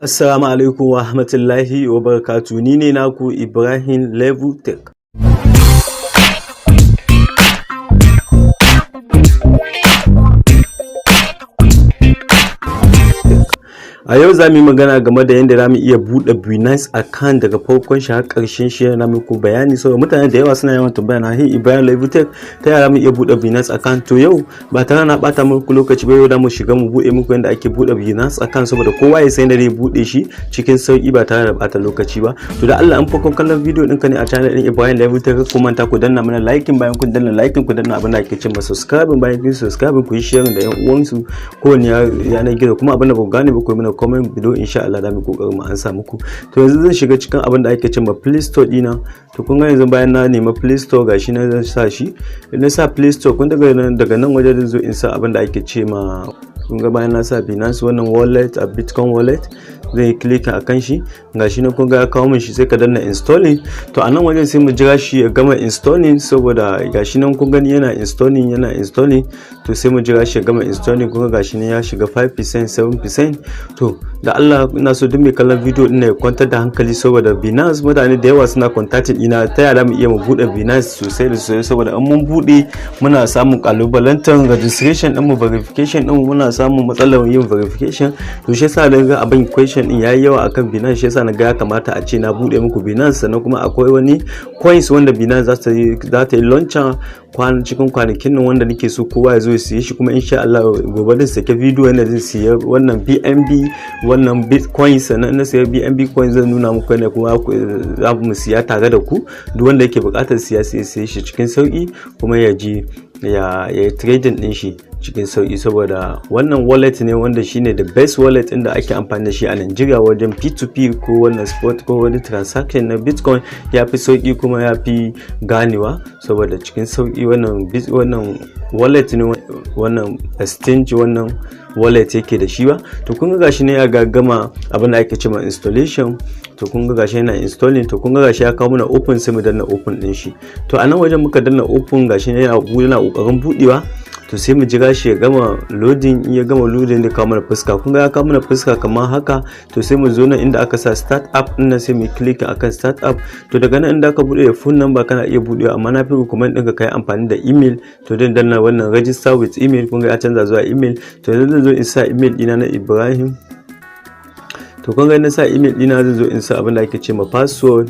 Assalamu alaikum wa rahmatullahi wa barakatuh. Ni ne naku Ibrahim Level Tech. A yau za mu yi magana game da yadda za mu iya buɗe Binance account daga farkon shi har ƙarshen shi. Na muku bayani saboda mutane da yawa suna yawan tambaya na, hey Ibrahim Level Tech, ta yaya mu iya buɗe Binance account? To yau ba tare na ɓata muku lokaci ba, yau da mu shiga mu buɗe muku yadda ake buɗe Binance account saboda kowa ya san yadda zai buɗe shi cikin sauƙi ba tare da ɓata lokaci ba. To da Allah, an farkon kallon bidiyo ɗinka ne a channel ɗin Ibrahim Level Tech, ku manta ku danna mana liking, bayan kun danna liking ku danna abin da ake cewa subscribe, bayan kun subscribe ku yi sharing da yan uwansu kowane yanar gizo, kuma abin da ba ku gane ba ku yi mana comment bidiyo, insha Allah da mu kokarin mu ansa muku. To yanzu zan shiga cikin abin da ake cewa Play Store dina. To kun ga yanzu bayan na nema Play Store, gashi na zan sa shi. Idan na sa Play Store, kun daga nan waje zan zo in sa abin da ake cewa, kun ga bayan na sa Binance wannan wallet a Bitcoin wallet, zan yi click akan shi. Gashi na kun ga ya kawo min shi, sai ka danna installing. To a nan wajen sai mu jira shi ya gama installing, saboda gashi nan kun gani yana installing. To sai mu jira shi ya gama installing. Kun ga gashi nan ya shiga 5%, 7%. To da Allah, ina so duk mai kallon bidiyo din ya kwantar da hankali saboda Binance, mutane da yawa suna contacting ina ta yaya mu iya mu bude Binance sosai da sosai, saboda in mun bude muna samun kalubalantar registration din mu, verification din mu muna samun matsalar yin verification. To shi yasa daga abin question din yayi yawa akan Binance, shi yasa na ga ya kamata a ce na bude muku Binance. Sannan kuma akwai wani coins wanda Binance za ta yi launcher cikin kwanakin nan, wanda nake so kowa ya zo ya siye shi, kuma insha Allah gobe da sake bidiyo yana zai siya wannan BNB wannan Bitcoin. Sannan na siya BNB coin zan nuna muku ne, kuma za mu siya tare da ku. Duk wanda yake buƙatar siya sai siye shi cikin sauki, kuma ya ji ya trading din shi cikin sauki, saboda wannan wallet ne wanda shine the best wallet inda ake amfani da shi a Nigeria wajen P2P ko wannan spot ko wani transaction na Bitcoin. Ya fi sauki kuma ya fi ganewa, saboda cikin sauki wannan wallet ne, wannan exchange wannan wallet yake da shi ba. To kun ga gashi ne ya gama abin da ake cewa installation. To kun ga gashi yana installing. To kun ga gashi ya kawo mana open, sai mu danna open din shi. To a nan wajen muka danna open, gashi ne yana kokarin budewa. To sai mu jira shi ya gama loading. In ya gama loading da kawo mana fuska, kun ga ya kawo mana fuska kamar haka. To sai mu zo nan inda aka sa start app din nan, sai mu click akan start app. To daga nan inda aka bude da phone number kana iya budewa, amma na fi recommend ɗinka kai amfani da email. To dan danna wannan register with email, kun ga ya canza zuwa email. To yanzu zan zo in sa email dina na Ibrahim. To kun ga na sa email dina, zan zo in sa abin da ake cewa password.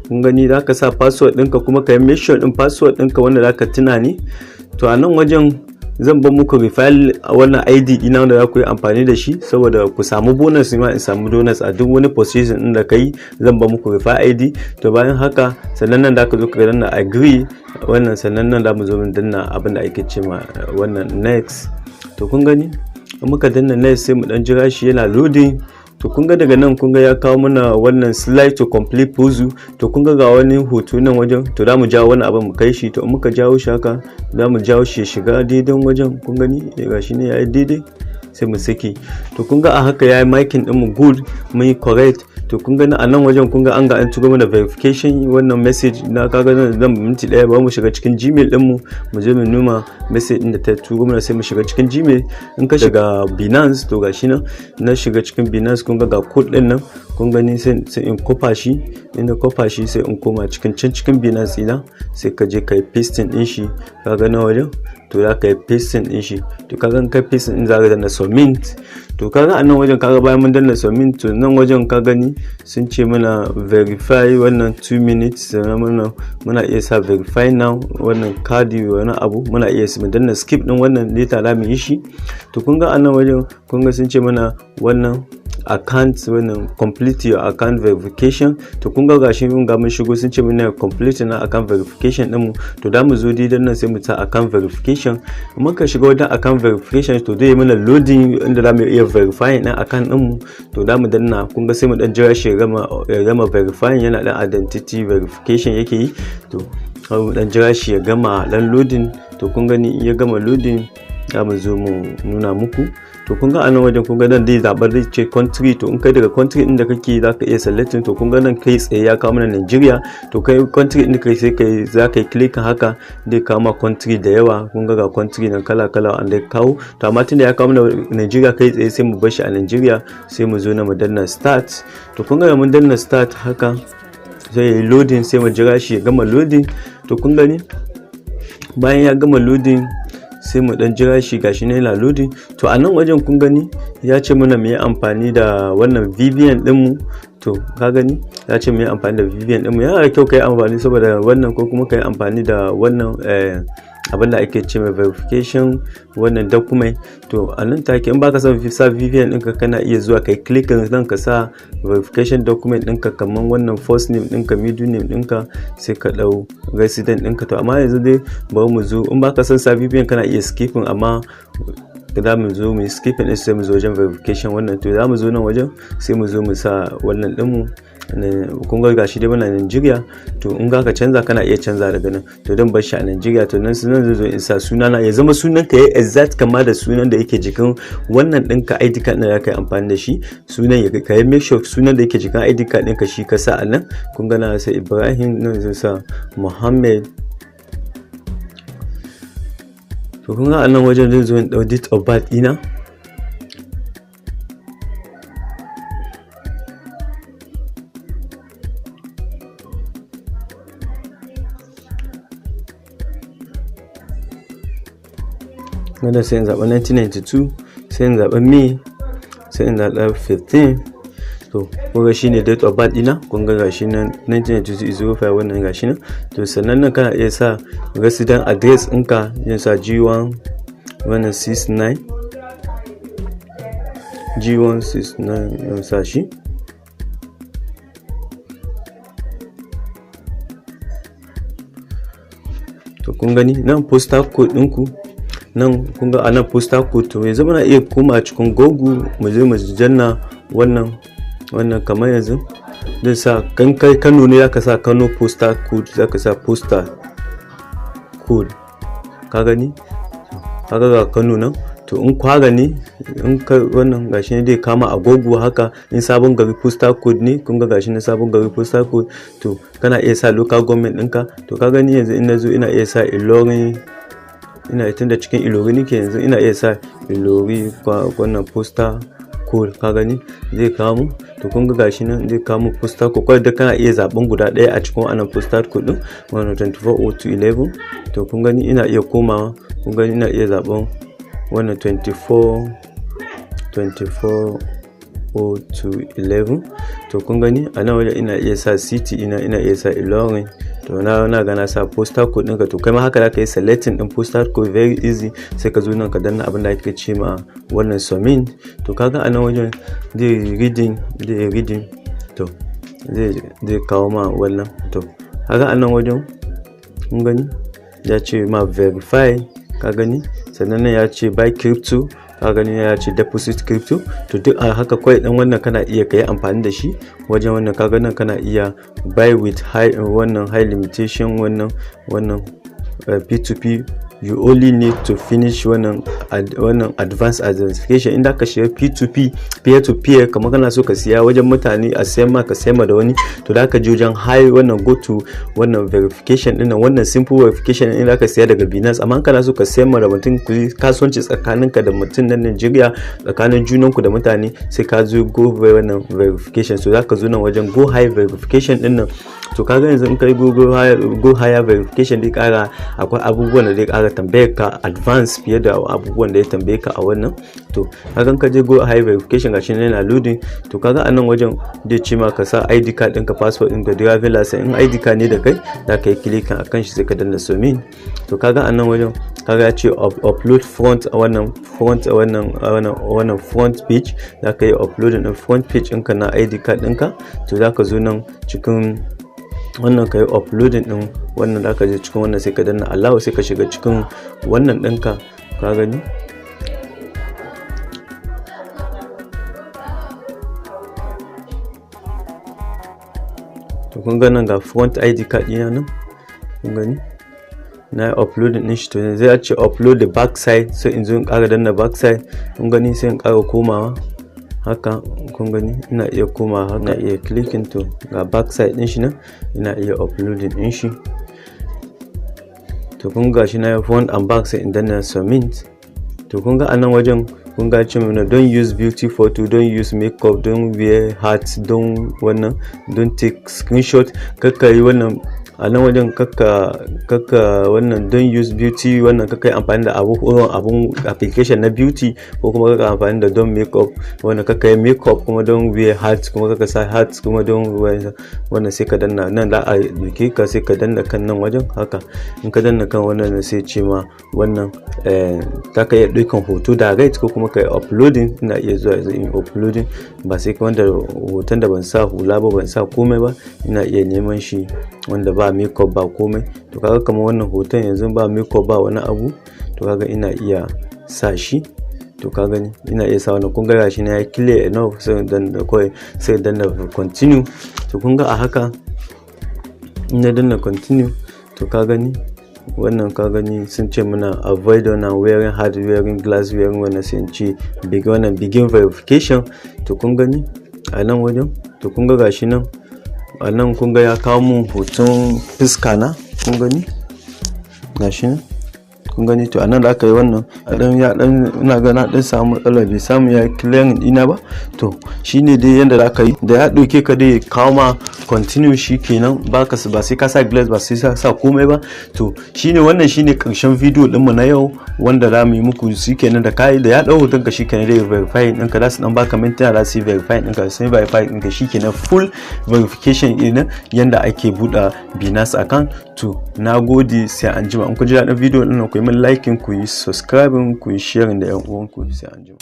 Kun gani za ka sa password ɗinka, kuma ka yi make sure ɗin password ɗinka wanda za ka tuna ne. To a nan wajen zan bar muku refile a wannan ID ɗina wanda za ku yi amfani da shi, saboda ku samu bonus, ma in samu bonus a duk wani position ɗin da ka yi. Zan bar muku refile ID. To bayan haka, sannan nan da ka zo ka danna agree wannan, sannan nan da mu zo mu danna abin da ake cewa wannan next. To kun gani in muka danna next, sai mu dan jira shi yana loading. To kun ga daga nan kun ga ya kawo mana wannan slide to complete puzzle. To kun ga wani hoto nan wajen. To da mu jawo wani abin mu kai shi. To in muka jawo shi haka, za mu jawo shi ya shiga daidai wajen. Kun gani gashi ne yayi daidai, sai mu saki. To kun ga a haka yayi marking din mu good, mun yi correct. To kun ga a nan wajen kun ga an turo mana verification wannan message na, kaga nan minti daya ba mu shiga cikin Gmail din mu je mu numa message din da ta turo mana, sai mu shiga cikin Gmail. In ka shiga Binance, to gashi nan na shiga cikin Binance, kun ga code din nan, kun gani sai in kofa shi. In na kofa shi, sai in koma cikin Binance ina, sai ka je kai pasting din shi. Kaga na wajen, to za ka yi pasting din shi. To kaga in kai pasting din, za ka danna submit. To kaga a nan wajen, kaga bayan mun danna submit, to nan wajen ka gani sun ce mana verify wannan 2 minutes. Muna iya sa verify now wannan kadi wani abu, muna iya mu danna skip din wannan data za mu yi shi. To kun ga a nan wajen kun ga sun ce mana wannan account wannan complete your account verification. To kun ga gashi mun ga mun shigo, sun ce mana complete na account verification din mu. To da mu zo didan nan, sai mu ta account verification. Muka shiga wajen account verification, to dai mana loading inda za mu iya verifying din account din mu. To da mu danna, kun ga sai mu dan jira shi ya gama verifying, yana dan identity verification yake yi. To mu dan jira shi ya gama dan loading. To kun gani ya gama loading, za mu zo mu nuna muku. to kun ga a nan wajen kun ga nan dai zaɓar zai ce country, to in kai daga country inda kake za ka iya selecting, to kun ga nan kai tsaye ya kawo mana Nigeria, to kai country inda kai sai kai za ka yi click haka zai kawo ma country da yawa. kun ga country nan kala wanda ya kawo, to amma tunda ya kawo mana Nigeria kai tsaye sai mu bar shi a Nigeria, sai mu zo na mu danna start. to kun ga mun danna start haka sai ya yi loading, sai mu jira shi ya gama loading. to kun gani bayan ya gama loading sai mu dan jira shi, gashi ne yana loading. to a nan wajen kun gani ya ce mana mu yi amfani da wannan VPN din mu, to ka gani ya ce mu yi amfani da VPN din mu. yana da kyau kai amfani saboda wannan, ko kuma kai amfani da wannan abin da ake ce mai verification wannan document. to a nan take in baka son sa VPN ɗinka kana iya zuwa kai click nan ka sa verification document ɗinka kamar wannan first name ɗinka, middle name ɗinka, sai ka ɗau resident ɗinka. to amma yanzu dai bari mu zo, in baka son sa VPN kana iya skipping, amma za mu zo mu skipping ɗin sai mu zo wajen verification wannan. to za mu zo nan wajen sai mu zo mu sa wannan ɗinmu. kun ga gashi dai muna Nigeria, to in ga ka canza kana iya canza daga nan. to dan bar shi a Nigeria, to nan zai zo in sa sunana ya zama sunan ka yayi exact kama da sunan da yake jikin wannan ɗinka ID card ɗin da kai amfani da shi. sunan ya kai make sure sunan da yake jikin ID card ɗinka shi ka sa a nan. kun ga na sai Ibrahim, nan zai sa Muhammad. to kun ga a nan wajen zai zo in dau date of birth ɗina. Gada sai in zaɓa 1992, sai in zaɓa May, sai in zaɓa 15. to kunga shine date of birth ɗina. kunga gashi nan 1992 wannan gashi nan. to sannan nan kana iya sa resident address ɗinka, yin sa G1 wannan 69 yin sa shi. to kun gani nan postal code ɗinku, nan kun ga anan postal code. to yanzu muna iya koma cikin Google mu je mu janna wannan kamar yanzu zai sa kan kai Kano ne zaka sa Kano postal code, zaka sa postal code. ka gani kaga ga Kano nan. to in Kwara ne, in ka wannan gashi ne dai kama a Google haka. in Sabon Gari postal code ne, kun ga gashi ne Sabon Gari postal code. to kana iya sa local government ɗinka. to ka gani yanzu in nazo ina iya sa Ilorin, ina tunda cikin Ilori nake yanzu ina iya sa Ilori wannan postal code. ka gani zai kawo mu. to kun ga gashi nan zai kawo mu postal code. kawai da kana iya zaben guda ɗaya a cikin wannan postal code din, wannan 240211. to kun gani ina iya komawa, kun gani ina iya zaben wannan 240211. to kun gani a nan wajen ina iya sa city ina iya sa Ilorin. to na ga na sa postal code ɗinka. to kai ma haka zaka yi selecting din postal code, very easy. sai ka zo nan ka danna abin da ake ce ma wannan submit. to kaga a nan wajen zai reading. to zai kawo ma wannan. to kaga a nan wajen kun gani ya ce ma verify, ka gani. sannan nan ya ce buy crypto, ka gani ya ce deposit crypto. to duk a haka kawai dan wannan kana iya kai amfani da shi wajen wannan. kaga nan kana iya buy with high limitation wannan P2P. you only need to finish wannan advanced identification. inda ka shiga P2P, peer to peer, kamar kana so ka siya wajen mutane a sayan ma ka sayar ma da wani, to da ka je wajen high wannan go to wannan verification din, wannan simple verification din da ka siya daga Binance. amma kana so ka sayar ma da mutum, ku yi kasuwanci tsakaninka da mutum na Nigeria, tsakanin junanku da mutane, sai ka zo go wannan verification. so da ka zo nan wajen go high verification din nan. to kaga yanzu in kai go higher verification dai kara, akwai abubuwan da zai kara tambayar ka advance fiye da abubuwan da ya tambaye ka a wannan. to kaga ka je go high verification gashi ne yana loading. to kaga a nan wajen zai ce ma ka sa ID card ɗinka, passport ɗinka, driver license. in ID card ne da kai za ka yi clicking akan shi sai ka danna submit. to kaga a nan wajen kaga ya ce upload front page. za ka yi uploading ɗin front page ɗinka na ID card ɗinka. to za ka zo nan cikin wannan ka yi uploading din wannan, da ka je cikin wannan sai ka danna allow, sai ka shiga cikin wannan ɗinka. ka gani to kun ga nan ga front ID card ɗina nan, kun gani na uploading din shi, to zai ce upload the backside, sai in zo in ƙara danna backside, kun gani sai in ƙara komawa haka, kun gani ina iya komawa haka, ina iya clicking to ga backside din shi nan, ina iya uploading din shi. To kun ga shi na yi front and back, sai in danna submit. To kun ga anan wajen kun ga ce mana don't use beauty photo, don't use makeup, don't wear hats, don't wannan, don't take screenshot, kakka yi wannan a nan wajen, kakka wannan don't use beauty, wannan kakka yi amfani da abun application na beauty, ko kuma kakka amfani da don makeup, wannan kakka yi makeup, kuma don wear hats, kuma kakka sa hats, kuma don wannan sai ka danna nan da a duke ka, sai ka danna kan nan wajen haka. In ka danna kan wannan sai ce ma wannan ka iya ɗaukan hoto direct, ko kuma ka yi uploading. Ina iya zuwa in uploading ba sai ka wanda hoton da ban sa hula ba, ban sa komai ba, ina iya neman shi wanda ba makeup ba komai. To kaga kamar wannan hoton yanzu ba makeup ba wani abu, to kaga ina iya sa shi. To ka gani ina iya sa wannan, kun ga gashi na ya clear enough, sai danna kawai, sai danna continue. To kun ga a haka ina danna continue, to ka gani wannan, ka gani sun ce mana avoid wannan wearing hat, wearing glass, wearing wannan, sai in ce begin verification. To kun gani a nan wajen, to kun ga gashi nan a nan, kun ga ya kawo mun hoton fuska na, kun gani gashi nan, kun gani. To anan da aka yi wannan ina ga na dan samu matsala, bai samu ya clearing dina ba. To shine dai yanda da aka yi, da ya dauke ka dai kawo ma continue, shikenan ba sai ka sa glass, ba sai sa komai ba. To shine wannan shine karshen video din mu na yau, wanda za mu yi muku shikenan. Da kai da ya dau hoton ka shikenan dai verify din ka, za su dan baka mintuna, za su verify din ka, sai verify din ka shikenan full verification din yanda ake buɗe Binance account. To nagode, sai an jima. In ku ji daɗin video din ku yi min liking, ku yi subscribing, ku yi sharing da yan uwanku. Sai an jima.